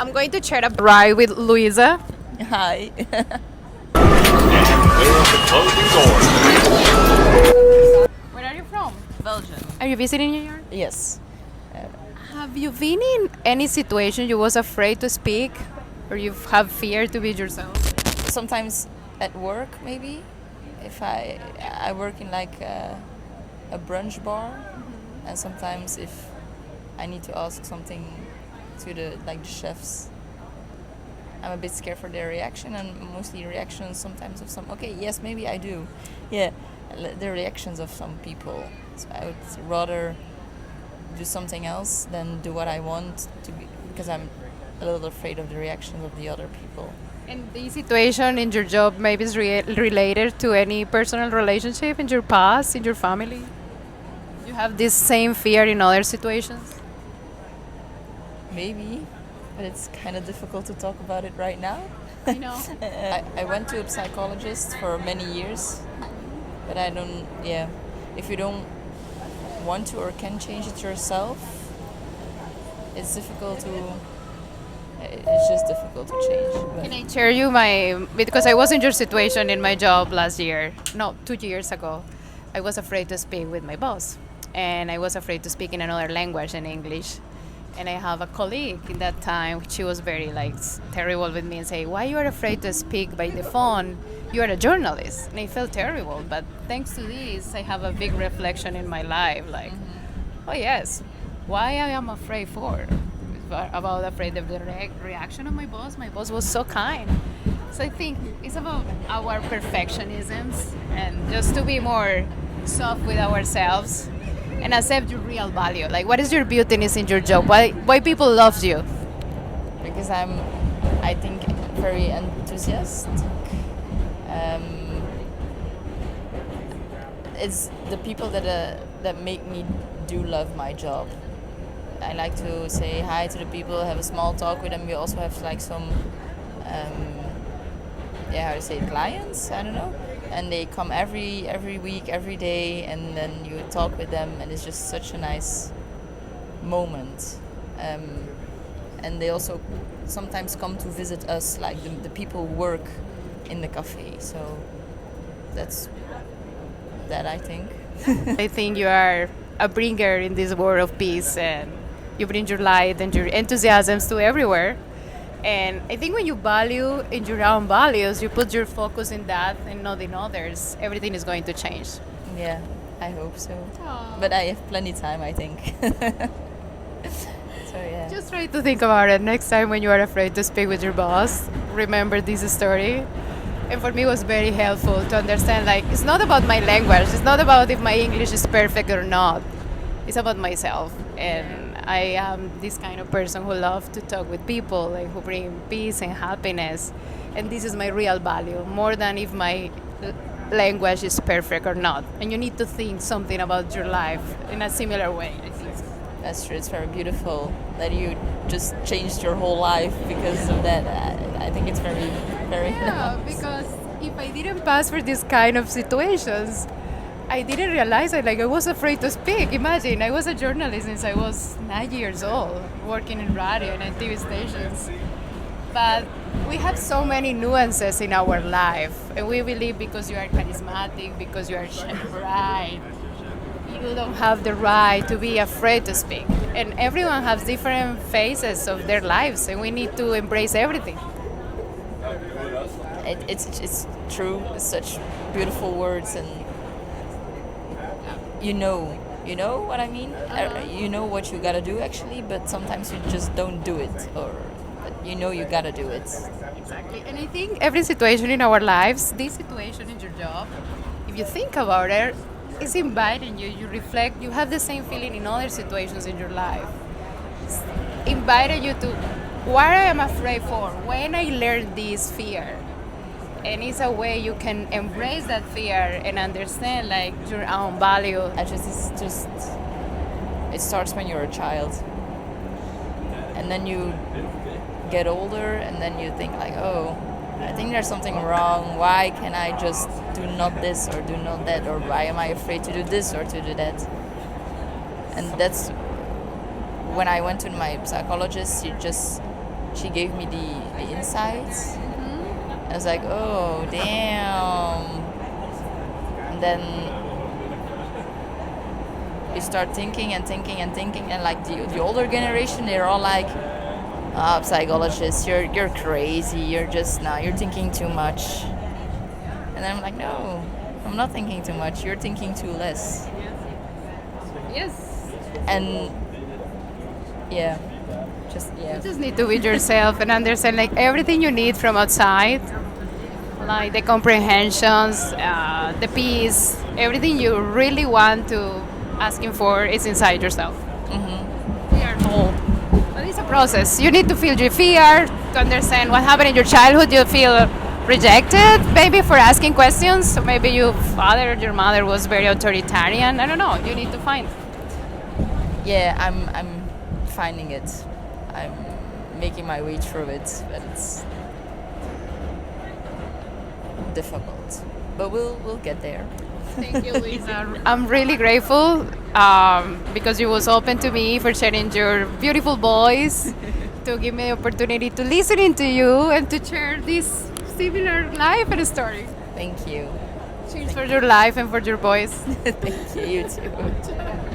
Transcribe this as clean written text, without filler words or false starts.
I'm going to chat up right with Luisa. Hi. Clear of the closing doors. Where are you from? Belgium. Are you visiting New York? Yes. Have you been in any situation you was afraid to speak, or you have fear to be yourself? Sometimes at work, maybe. If I work in like a brunch bar, and sometimes if I need to ask something to the chefs, I'm a bit scared for their reaction, and mostly reactions sometimes of some. Okay, yes, maybe I do. Yeah, the reactions of some people. So I would rather do something else than do what I want to be, because I'm a little afraid of the reactions of the other people. And the situation in your job maybe is related to any personal relationship in your past, in your family? You have this same fear in other situations? Maybe, but it's kind of difficult to talk about it right now. I know. I went to a psychologist for many years, but I don't, yeah. If you don't want to or can change it yourself, it's difficult to, it's just difficult to change. Can I share you because I was in your situation in my job last year, no, 2 years ago. I was afraid to speak with my boss, and I was afraid to speak in another language in English. And I have a colleague in that time. She was very terrible with me and say, "Why you are afraid to speak by the phone? You are a journalist." And I felt terrible. But thanks to this, I have a big reflection in my life. Like, oh yes, why I am afraid for? About afraid of the reaction of my boss. My boss was so kind. So I think it's about our perfectionisms and just to be more soft with ourselves and accept your real value. Like, what is your beautiness in your job? Why people love you? Because I'm, I think, very enthusiastic. It's the people that make me do love my job. I like to say hi to the people, have a small talk with them. We also have some, how to say it, clients. I don't know, and they come every week, every day, and then you talk with them, and it's just such a nice moment. And they also sometimes come to visit us, like the people who work in the cafe. So that's that, I think. I think you are a bringer in this world of peace, and you bring your light and your enthusiasms to everywhere. And I think when you value in your own values, you put your focus in that and not in others, everything is going to change. Yeah, I hope so. But I have plenty time, I think. So yeah. Just try to think about it. Next time when you are afraid to speak with your boss, remember this story. And for me, it was very helpful to understand, like, it's not about my language. It's not about if my English is perfect or not. It's about myself. And I am this kind of person who loves to talk with people, like, who bring peace and happiness. And this is my real value, more than if my language is perfect or not. And you need to think something about your life in a similar way, I think. That's true. It's very beautiful that you just changed your whole life because of that. I think it's very, very. Yeah, because if I didn't pass for these kind of situations, I didn't realize it. Like, I was afraid to speak. Imagine, I was a journalist since I was 9 years old, working in radio and TV stations. But we have so many nuances in our life, and we believe because you are charismatic, because you are bright, you don't have the right to be afraid to speak. And everyone has different phases of their lives, and we need to embrace everything. It's true. It's such beautiful words, and you know what I mean. You know what you gotta do actually, but sometimes you just don't do it, or you gotta do it. Exactly. And I think every situation in our lives, this situation in your job, if you think about it, it's inviting you. You reflect. You have the same feeling in other situations in your life. It's inviting you to what I am afraid for. When I learned this fear, and it's a way you can embrace that fear and understand like your own value. It starts when you're a child, and then you get older, and then you think like, oh, I think there's something wrong. Why can I just do not this or do not that, or why am I afraid to do this or to do that? And that's when I went to my psychologist. she gave me the insights. I was like, oh damn. And then you start thinking and thinking and thinking, and like the older generation, they're all like, "Ah, psychologist, you're crazy. You're thinking too much." And I'm like, no, I'm not thinking too much. You're thinking too less. Yes. And yeah, just yeah. You just need to be yourself and understand like everything you need from outside, like the comprehensions, the peace, everything you really want to asking for is inside yourself. We are told. But it's a process. You need to feel your fear, to understand what happened in your childhood. You feel rejected, maybe for asking questions. So maybe your father or your mother was very authoritarian. I don't know. You need to find. Yeah, I'm finding it. I'm making my way through it, but it's difficult. But we'll get there. Thank you, Luisa. I'm really grateful because you was open to me for sharing your beautiful voice, to give me the opportunity to listen to you and to share this similar life and story. Thank you. Cheers for your life and for your voice. Thank you. You too.